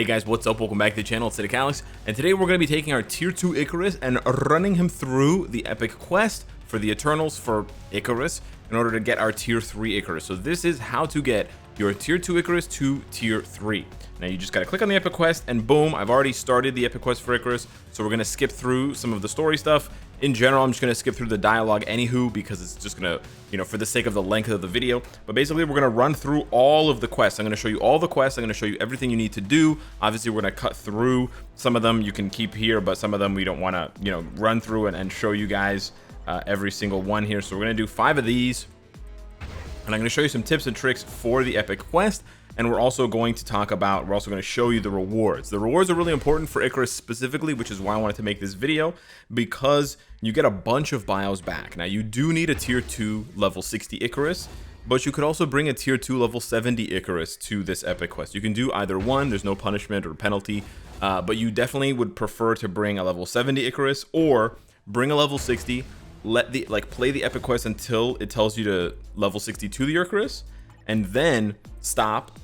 Hey guys, what's up? Welcome back to the channel. It's Cynicalex, and today we're going to be taking our tier 2 Ikaris and running him through the epic quest for the Eternals for Ikaris in order to get our tier 3 Ikaris. So this is how to get your tier 2 Ikaris to tier 3. Now you just got to click on the epic quest and boom, I've already started the epic quest for Ikaris. So we're going to skip through some of the story stuff. In general, I'm just going to skip through the dialogue anywho because it's just going to, for the sake of the length of the video. But basically, we're going to run through all of the quests. I'm going to show you all the quests. I'm going to show you everything you need to do. Obviously, we're going to cut through. Some of them you can keep here, but some of them we don't want to, run through and show you guys every single one here. So we're going to do 5 of these. And I'm going to show you some tips and tricks for the epic quest. And we're also going to show you the rewards. The rewards are really important for Ikaris specifically, which is why I wanted to make this video, because you get a bunch of bios back. Now, you do need a tier 2 level 60 Ikaris, but you could also bring a tier 2 level 70 Ikaris to this epic quest. You can do either one. There's no punishment or penalty, but you definitely would prefer to bring a level 70 Ikaris or bring a level 60, play the epic quest until it tells you to level 62 the Ikaris, and then stop,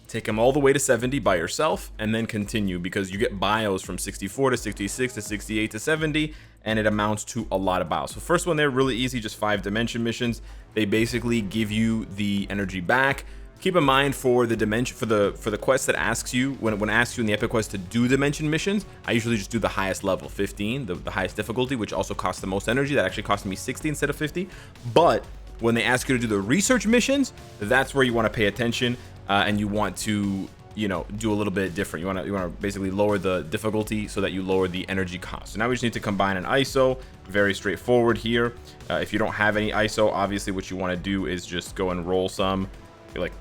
take them all the way to 70 by yourself, and then continue, because you get bios from 64 to 66 to 68 to 70, and it amounts to a lot of bios. So first one, they're really easy, just 5 dimension missions. They basically give you the energy back. Keep in mind for the dimension, for the quest that asks you, when it asks you in the epic quest to do dimension missions, I usually just do the highest level, 15, the highest difficulty, which also costs the most energy. That actually cost me 60 instead of 50. But when they ask you to do the research missions, that's where you want to pay attention, and you want to, do a little bit different. You want to basically lower the difficulty so that you lower the energy cost. So now we just need to combine an ISO. Very straightforward here. If you don't have any ISO, obviously what you want to do is just go and roll some,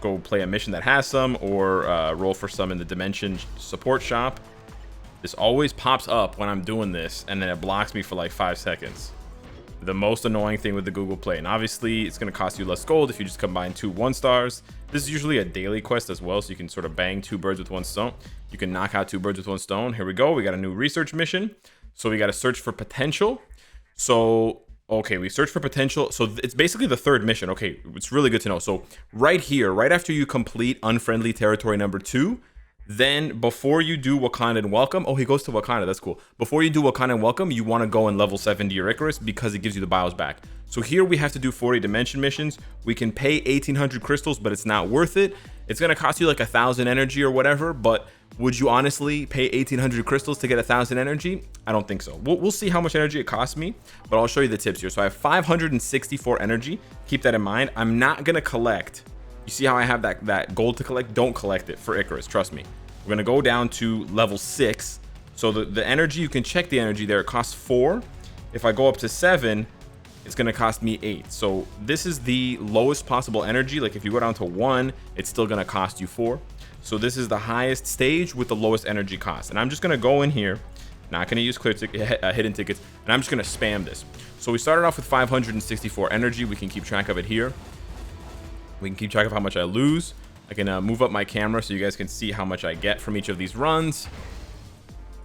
go play a mission that has some, or roll for some in the dimension support shop. This always pops up when I'm doing this, and then it blocks me for like 5 seconds. The most annoying thing with the Google Play. And obviously it's going to cost you less gold if you just combine 2 1-stars. This is usually a daily quest as well, so you can sort of bang 2 birds with 1 stone. You can knock out 2 birds with 1 stone. Here we go. We got a new research mission. So we got to search for potential. So okay, we search for potential. So it's basically the 3rd mission. Okay, it's really good to know. So right here, right after you complete unfriendly territory number 2, then before you do Wakandan Welcome, oh, he goes to Wakanda, that's cool. Before you do Wakandan Welcome, you want to go and level 70 your Ikaris because it gives you the bios back. So here we have to do 40 dimension missions. We can pay 1800 crystals, but it's not worth it. It's going to cost you like 1000 energy or whatever, but would you honestly pay 1800 crystals to get 1000 energy? I don't think so. We'll see how much energy it costs me, but I'll show you the tips here. So I have 564 energy. Keep that in mind. I'm not going to collect. You see how I have that gold to collect? Don't collect it for Ikaris, trust me. We're going to go down to level 6. So the energy, you can check the energy there. It costs 4. If I go up to 7, it's going to cost me 8. So this is the lowest possible energy. Like if you go down to 1, it's still going to cost you 4. So this is the highest stage with the lowest energy cost. And I'm just going to go in here. Not going to use hidden tickets. And I'm just going to spam this. So we started off with 564 energy. We can keep track of it here. We can keep track of how much I lose. I can move up my camera so you guys can see how much I get from each of these runs.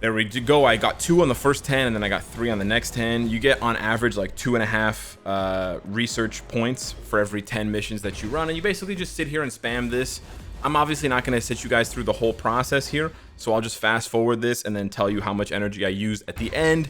There we go. I got 2 on the first 10, and then I got 3 on the next 10. You get on average like 2.5 research points for every 10 missions that you run, and you basically just sit here and spam this. I'm obviously not going to sit you guys through the whole process here, so I'll just fast forward this and then tell you how much energy I used at the end.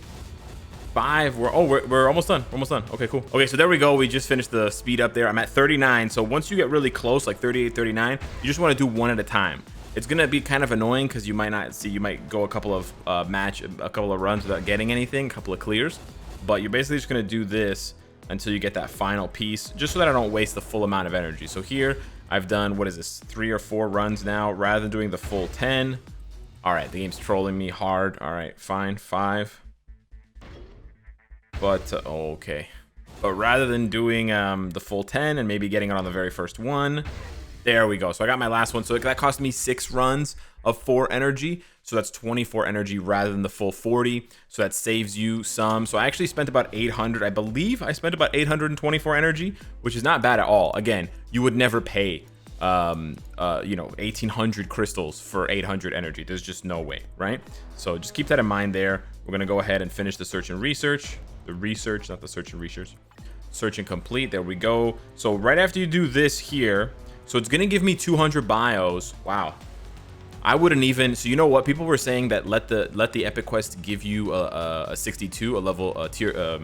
5. We're almost done. We're almost done. Okay, cool. Okay, so there we go. We just finished the speed up there. I'm at 39. So once you get really close, like 38, 39, you just want to do one at a time. It's gonna be kind of annoying because you might not see. You might go a couple of runs without getting anything, a couple of clears. But you're basically just gonna do this until you get that final piece, just so that I don't waste the full amount of energy. So here I've done, what is this, 3 or 4 runs now, rather than doing the full 10. All right, the game's trolling me hard. All right, fine, 5. But okay, but rather than doing the full 10 and maybe getting it on the very first one, there we go. So I got my last one. So that cost me 6 runs of 4 energy. So that's 24 energy rather than the full 40. So that saves you some. So I actually spent about 800. I believe I spent about 824 energy, which is not bad at all. Again, you would never pay 1800 crystals for 800 energy. There's just no way, right? So just keep that in mind there. We're gonna go ahead and finish the search and research. The research, not the search and research. Search and complete. There we go. So right after you do this here, so it's gonna give me 200 bios. Wow. I wouldn't even. So you know what? People were saying that let the epic quest give you a 62, a level tier,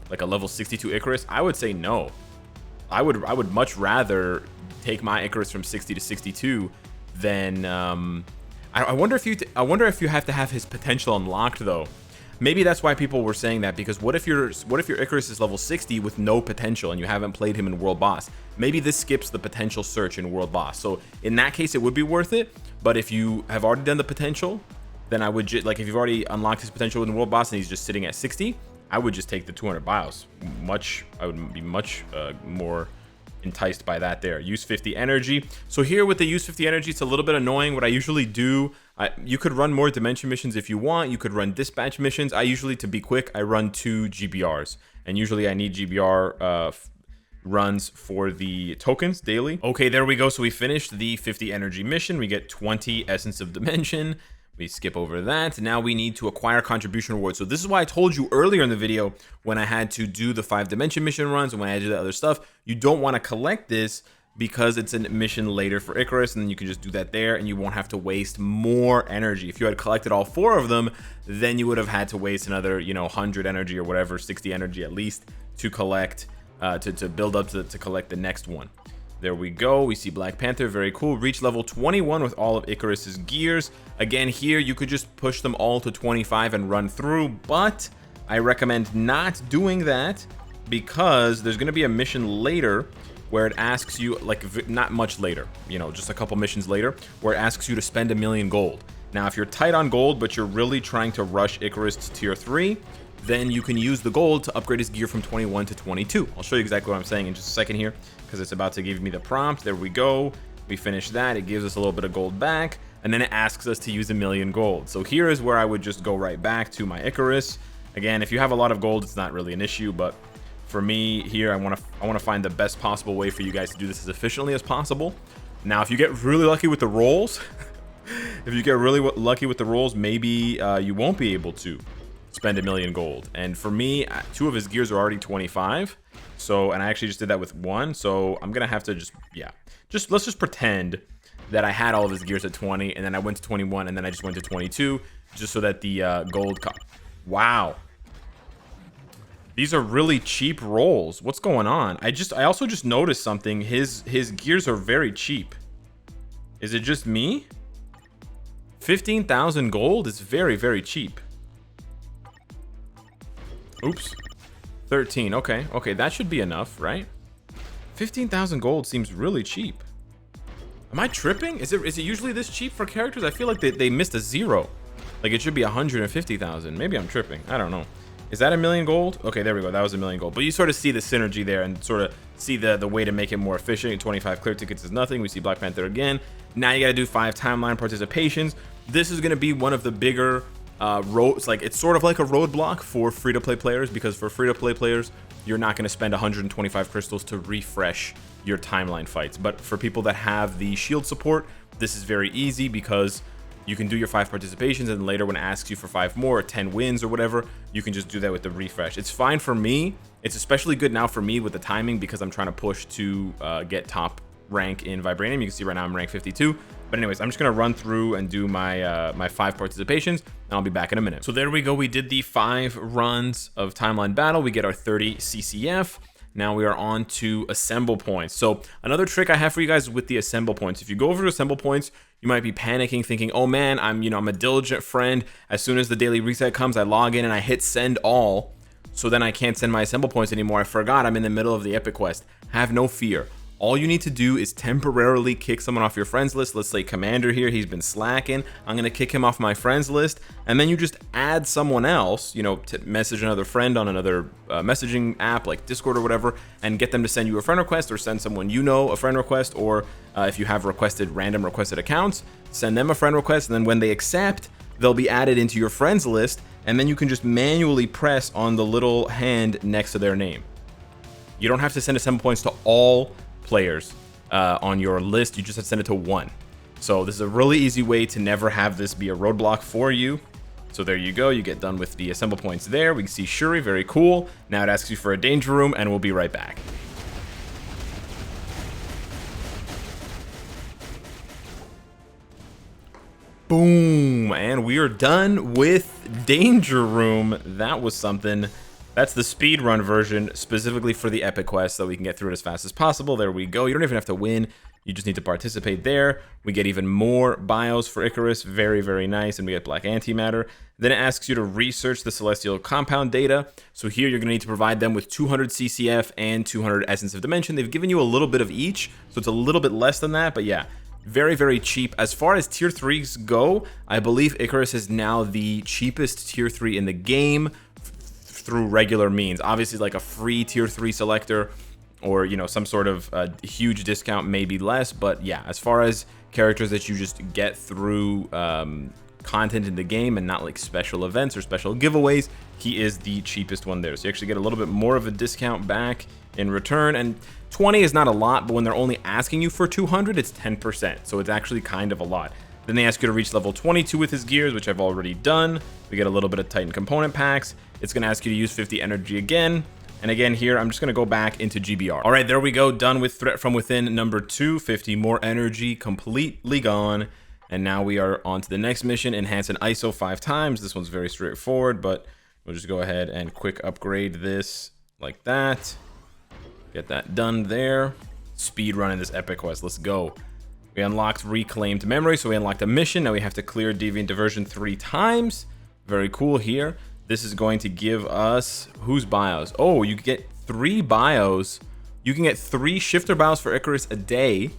like a level 62 Ikaris. I would say no. I would much rather take my Ikaris from 60 to 62 than I wonder if you have to have his potential unlocked though. Maybe that's why people were saying that, because what if your Ikaris is level 60 with no potential and you haven't played him in World Boss? Maybe this skips the potential search in World Boss. So in that case, it would be worth it. But if you have already done the potential, then I would like if you've already unlocked his potential in World Boss and he's just sitting at 60, I would just take the 200 bios. I would be much more enticed by that there. Use 50 energy. So here with the use 50 energy, it's a little bit annoying. What I usually do, you could run more dimension missions if you want. You could run dispatch missions. I usually, to be quick, I run 2 GBRs, and usually I need GBR runs for the tokens daily. Okay, there we go. So we finished the 50 energy mission. We get 20 essence of dimension. We skip over that. Now we need to acquire contribution rewards. So this is why I told you earlier in the video when I had to do the 5 dimension mission runs and when I had to do the other stuff, you don't want to collect this because it's a mission later for Ikaris, and then you can just do that there and you won't have to waste more energy. If you had collected all 4 of them, then you would have had to waste another, 100 energy or whatever, 60 energy at least to collect, to build up to collect the next one. There we go. We see Black Panther. Very cool. Reach level 21 with all of Ikaris's gears. Again, here you could just push them all to 25 and run through, but I recommend not doing that because there's going to be a mission later where it asks you, like not much later, just a couple missions later, where it asks you to spend 1,000,000 gold. Now, if you're tight on gold, but you're really trying to rush Ikaris to tier 3, then you can use the gold to upgrade his gear from 21 to 22. I'll show you exactly what I'm saying in just a second here, because it's about to give me the prompt. There we go. We finish that. It gives us a little bit of gold back, and then it asks us to use 1,000,000 gold. So here is where I would just go right back to my Ikaris. Again, if you have a lot of gold, it's not really an issue, but for me here, I want to find the best possible way for you guys to do this as efficiently as possible. Now, if you get really lucky with the rolls, maybe you won't be able to spend 1,000,000 gold. And for me, 2 of his gears are already 25. So, and I actually just did that with 1. So I'm gonna have to let's just pretend that I had all of his gears at 20, and then I went to 21, and then I just went to 22, just so that the gold. Wow. These are really cheap rolls. What's going on? I also just noticed something. His gears are very cheap. Is it just me? 15,000 gold is very, very cheap. Oops. 13. Okay, that should be enough, right? 15,000 gold seems really cheap. Am I tripping? Is it usually this cheap for characters? I feel like they missed a 0. Like it should be 150,000. Maybe I'm tripping. I don't know. Is that 1,000,000 gold? Okay, there we go. That was 1,000,000 gold. But you sort of see the synergy there and sort of see the way to make it more efficient. 25 clear tickets is nothing. We see Black Panther again. Now you got to do 5 timeline participations. This is going to be one of the bigger roads. Like it's sort of like a roadblock for free-to-play players, because for free-to-play players, you're not going to spend 125 crystals to refresh your timeline fights. But for people that have the shield support, this is very easy because you can do your 5 participations, and later when it asks you for 5 more, or 10 wins or whatever, you can just do that with the refresh. It's fine for me. It's especially good now for me with the timing because I'm trying to push to get top rank in Vibranium. You can see right now I'm rank 52. But anyways, I'm just going to run through and do my my 5 participations, and I'll be back in a minute. So there we go. We did the 5 runs of timeline battle. We get our 30 CCF. Now we are on to assemble points. So another trick I have for you guys with the assemble points. If you go over to assemble points, you might be panicking, thinking, "Oh man, I'm a diligent friend. As soon as the daily reset comes, I log in and I hit send all. So then I can't send my assemble points anymore. I forgot I'm in the middle of the epic quest." Have no fear. All you need to do is temporarily kick someone off your friends list. Let's say Commander here, he's been slacking. I'm going to kick him off my friends list. And then you just add someone else, to message another friend on another messaging app like Discord or whatever, and get them to send you a friend request, or send someone a friend request. Or if you have random requested accounts, send them a friend request. And then when they accept, they'll be added into your friends list. And then you can just manually press on the little hand next to their name. You don't have to send assemble points to all players on your list. You just have to send it to 1. So this is a really easy way to never have this be a roadblock for you. So there you go. You get done with the assemble points there. We can see Shuri, very cool. Now it asks you for a danger room, and we'll be right back. Boom, and we are done with Danger Room. That was something. That's the speedrun version, specifically for the epic quest, so we can get through it as fast as possible. There we go. You don't even have to win. You just need to participate there. We get even more bios for Ikaris. Very, very nice. And we get black antimatter. Then it asks you to research the celestial compound data. So here you're going to need to provide them with 200 CCF and 200 Essence of Dimension. They've given you a little bit of each, so it's a little bit less than that. But yeah, very, very cheap. As far as tier 3s go, I believe Ikaris is now the cheapest tier 3 in the game through regular means. Obviously, like a free tier 3 selector or, you know, some sort of huge discount, maybe less. But yeah, as far as characters that you just get through content in the game and not like special events or special giveaways, he is the cheapest one there. So you actually get a little bit more of a discount back in return. And 20 is not a lot, but when they're only asking you for 200, it's 10%. So it's actually kind of a lot. Then they ask you to reach level 22 with his gears, which I've already done. We get a little bit of Titan component packs. It's going to ask you to use 50 energy again. And again, here, I'm just going to go back into GBR. All right, there we go. Done with Threat from Within number 2. 50 more energy, completely gone. And now we are on to the next mission, enhance an ISO 5 times. This one's very straightforward, but we'll just go ahead and quick upgrade this like that. Get that done there. Speed running this epic quest. Let's go. We unlocked reclaimed memory, so we unlocked a mission. Now we have to clear deviant diversion 3 times. Very cool here. This is going to give us whose bios? Oh, you get 3 bios. You can get 3 shifter bios for Ikaris a day.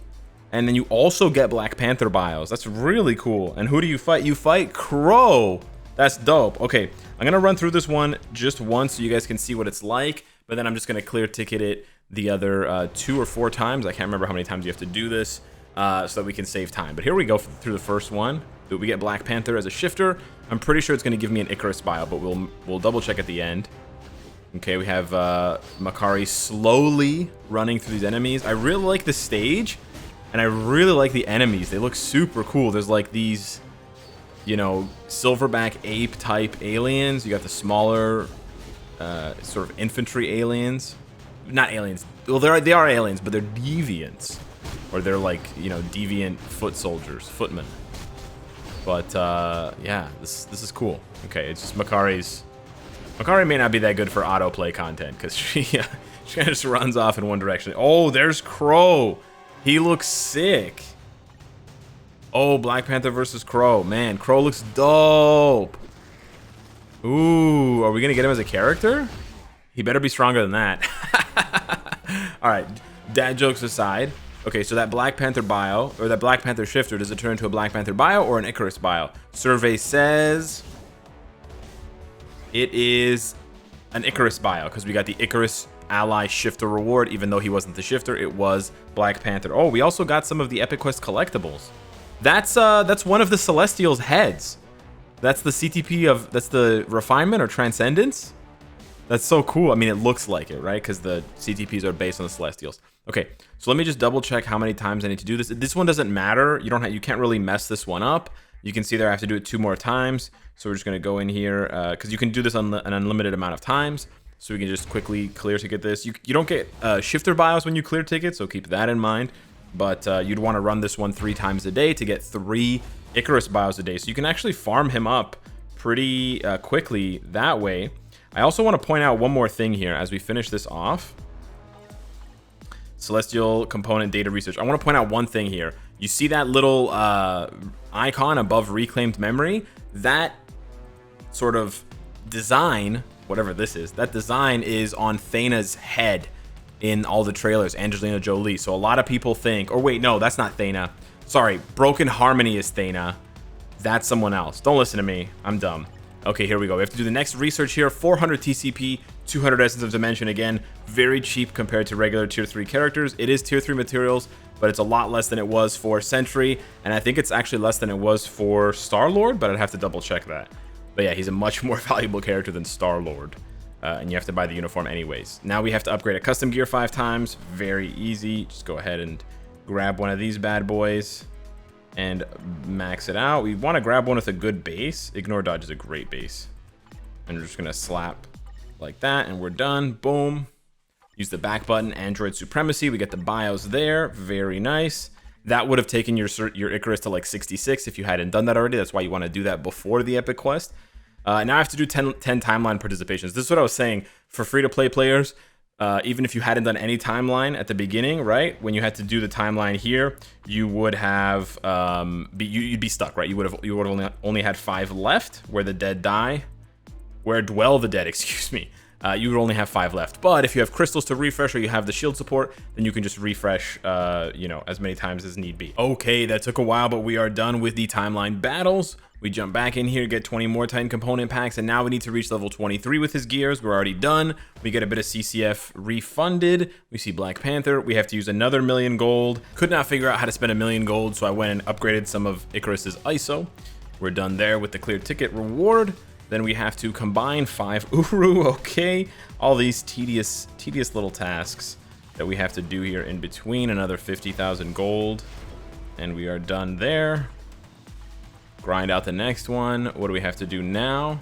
And then you also get Black Panther bios. That's really cool. And who do you fight? You fight Crow. That's dope. Okay, I'm going to run through this one just once so you guys can see what it's like. But then I'm just going to clear ticket it the other 2 or 4 times. I can't remember how many times you have to do this so that we can save time. But here we go through the first one. We get Black Panther as a shifter. I'm pretty sure it's going to give me an Ikaris bio, but we'll double check at the end. Okay, we have Ikaris slowly running through these enemies. I really like the stage, and I really like the enemies. They look super cool. There's like these, you know, silverback ape type aliens. You got the smaller sort of infantry aliens. Not aliens. Well, they are aliens, but they're deviants. Or they're like, you know, deviant foot soldiers, footmen. But yeah, this is cool. Okay, it's just Ikaris may not be that good for autoplay content because she just runs off in one direction. Oh, there's Crow. He looks sick. Oh, Black Panther versus Crow. Man, Crow looks dope. Ooh, are we gonna get him as a character? He better be stronger than that. All right, dad jokes aside. Okay, so that Black Panther bio, or that Black Panther shifter, does it turn into a Black Panther bio or an Ikaris bio? Survey says it is an Ikaris bio, because we got the Ikaris ally shifter reward. Even though he wasn't the shifter, it was Black Panther. Oh, we also got some of the Epic Quest collectibles. That's one of the Celestials' heads. That's the CTP of, that's the refinement or transcendence. That's so cool. I mean, it looks like it, right? Because the CTPs are based on the Celestials. Okay, so let me just double check how many times I need to do this. This one doesn't matter. You can't really mess this one up. You can see there I have to do it 2 more times. So we're just gonna go in here because you can do this on an unlimited amount of times. So we can just quickly clear ticket this. You don't get shifter bios when you clear tickets, so keep that in mind. But you'd want to run this one 3 times a day to get 3 Ikaris bios a day. So you can actually farm him up pretty quickly that way. I also want to point out one more thing here as we finish this off. Celestial component data research. I want to point out one thing here. You see that little icon above reclaimed memory? That sort of design, whatever this is, that design is on Thane's head in all the trailers, Angelina Jolie. So a lot of people think, or wait, no, that's not Thana. Sorry, Broken Harmony is Thana. That's someone else. Don't listen to me. I'm dumb. Okay, here we go. We have to do the next research here. 400 TCP, 200 Essence of Dimension. Again, very cheap compared to regular tier 3 characters. It is tier 3 materials, but it's a lot less than it was for Sentry, and I think it's actually less than it was for Star-Lord, but I'd have to double check that. But yeah, he's a much more valuable character than Star-Lord, and you have to buy the uniform anyways. Now we have to upgrade a custom gear 5 times. Very easy. Just go ahead and grab one of these bad boys and max it out. We want to grab one with a good base. Ignore dodge is a great base. And we're just going to slap like that, and we're done. Boom. Use the back button, Android Supremacy. We get the bios there. Very nice. That would have taken your Ikaris to like 66 if you hadn't done that already. That's why you want to do that before the epic quest. Now I have to do 10 timeline participations. This is what I was saying. For free-to-play players, even if you hadn't done any timeline at the beginning, right? When you had to do the timeline here, you would have you'd be stuck, right? You would have only had 5 left. Where the dead die, where dwell the dead. Excuse me. You would only have 5 left. But if you have crystals to refresh or you have the shield support, then you can just refresh, as many times as need be. Okay, that took a while, but we are done with the timeline battles. We jump back in here, get 20 more Titan component packs, and now we need to reach level 23 with his gears. We're already done. We get a bit of CCF refunded. We see Black Panther. We have to use another 1,000,000 gold. Could not figure out how to spend 1,000,000 gold, so I went and upgraded some of Ikaris's ISO. We're done there with the clear ticket reward. Then we have to combine 5 Uru, okay. All these tedious little tasks that we have to do here in between. Another 50,000 gold. And we are done there. Grind out the next one. What do we have to do now?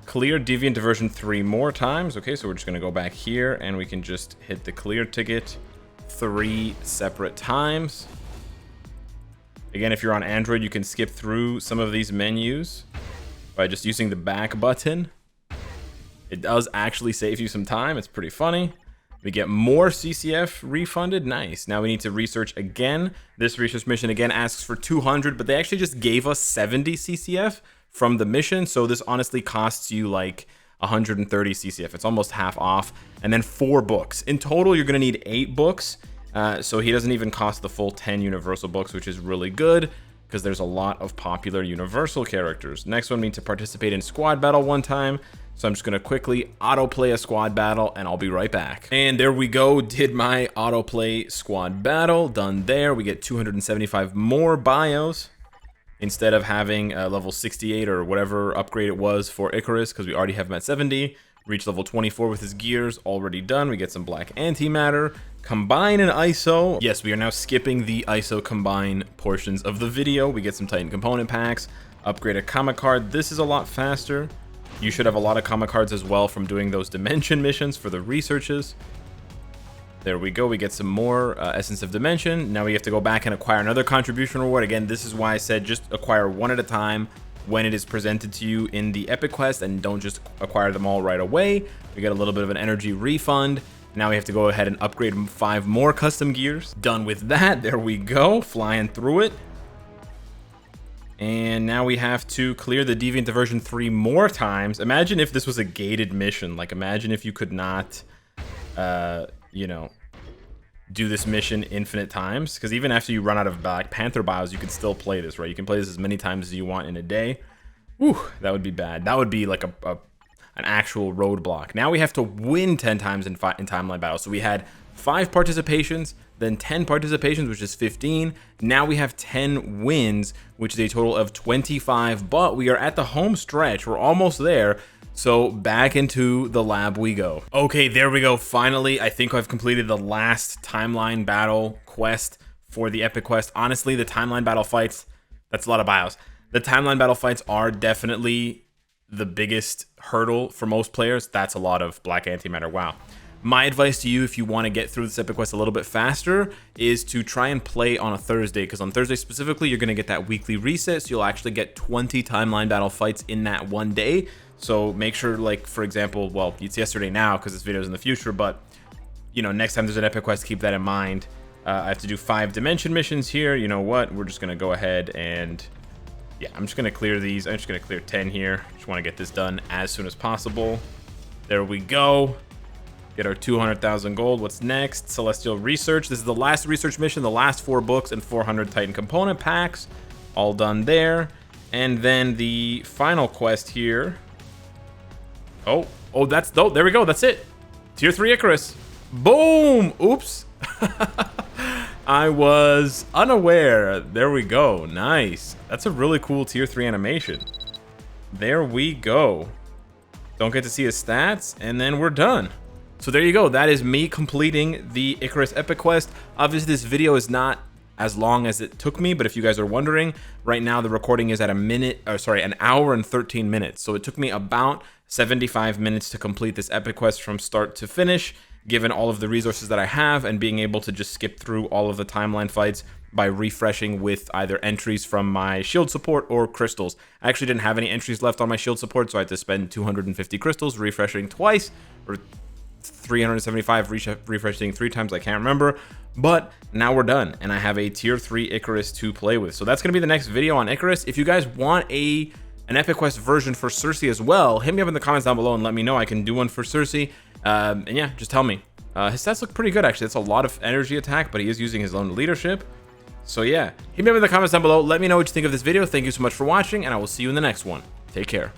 Clear Deviant Diversion 3 more times. Okay, so we're just gonna go back here and we can just hit the clear ticket 3 separate times. Again, if you're on Android, you can skip through some of these menus by just using the back button. It does actually save you some time. It's pretty funny. We get more CCF refunded. Nice. Now we need to research again. This research mission again asks for 200, but they actually just gave us 70 CCF from the mission. So this honestly costs you like 130 CCF. It's almost half off. And then 4 books. In total, you're going to need 8 books. So he doesn't even cost the full 10 universal books, which is really good, because there's a lot of popular universal characters. Next one, we need to participate in squad battle 1 time. So I'm just gonna quickly autoplay a squad battle and I'll be right back. And there we go, did my autoplay squad battle, done there. We get 275 more bios instead of having level 68 or whatever upgrade it was for Ikaris, because we already have him at 70. Reach level 24 with his gears, already done. We get some black antimatter. Combine an ISO. Yes, we are now skipping the ISO combine portions of the video. We get some Titan component packs. Upgrade a comic card. This is a lot faster. You should have a lot of comic cards as well from doing those dimension missions for the researches. There we go. We get some more Essence of Dimension. Now we have to go back and acquire another contribution reward. Again, this is why I said just acquire 1 at a time when it is presented to you in the epic quest, and don't just acquire them all right away. We get a little bit of an energy refund. Now we have to go ahead and upgrade 5 more custom gears. Done with that. There we go. Flying through it. And now we have to clear the Deviant Diversion 3 more times. Imagine if this was a gated mission. Like, imagine if you could not, do this mission infinite times. Because even after you run out of Black Panther bios, you can still play this, right? You can play this as many times as you want in a day. Whew, that would be bad. That would be like an actual roadblock. Now we have to win 10 times in timeline battles. So we had 5 participations, then 10 participations, which is 15. Now we have 10 wins, which is a total of 25, but we are at the home stretch. We're almost there. So back into the lab we go. Okay, there we go. Finally, I think I've completed the last timeline battle quest for the epic quest. Honestly, the timeline battle fights, that's a lot of bios. The timeline battle fights are definitely the biggest hurdle for most players. That's a lot of black antimatter. Wow. My advice to you, if you want to get through this epic quest a little bit faster, is to try and play on a Thursday, because on Thursday specifically, you're going to get that weekly reset, so you'll actually get 20 timeline battle fights in that one day. So make sure, like, for example, well, it's yesterday now because this video is in the future, but, next time there's an epic quest, keep that in mind. I have to do 5 dimension missions here. You know what? We're just going to go ahead and, yeah, I'm just going to clear these. I'm just going to clear 10 here. Just want to get this done as soon as possible. There we go. Get our 200,000 gold. What's next? Celestial Research. This is the last research mission, the last 4 books and 400 Titan component packs. All done there. And then the final quest here. Oh, there we go. That's it. Tier 3 Ikaris. Boom. Oops. I was unaware. There we go. Nice. That's a really cool tier 3 animation. There we go. Don't get to see his stats, and then we're done. So there you go. That is me completing the Ikaris epic quest. Obviously, this video is not as long as it took me, but if you guys are wondering, right now the recording is at an hour and 13 minutes. So it took me about 75 minutes to complete this epic quest from start to finish, given all of the resources that I have and being able to just skip through all of the timeline fights by refreshing with either entries from my shield support or crystals. I actually didn't have any entries left on my shield support, so I had to spend 250 crystals refreshing twice, or 375 refreshing 3 times, I can't remember. But now we're done, and I have a tier 3 Ikaris to play with. So that's going to be the next video on Ikaris. If you guys want an Epic Quest version for Cersei as well, hit me up in the comments down below and let me know. I can do one for Cersei. And yeah, just tell me. His stats look pretty good, actually. It's a lot of energy attack, but he is using his own leadership. So yeah, hit me up in the comments down below. Let me know what you think of this video. Thank you so much for watching, and I will see you in the next one. Take care.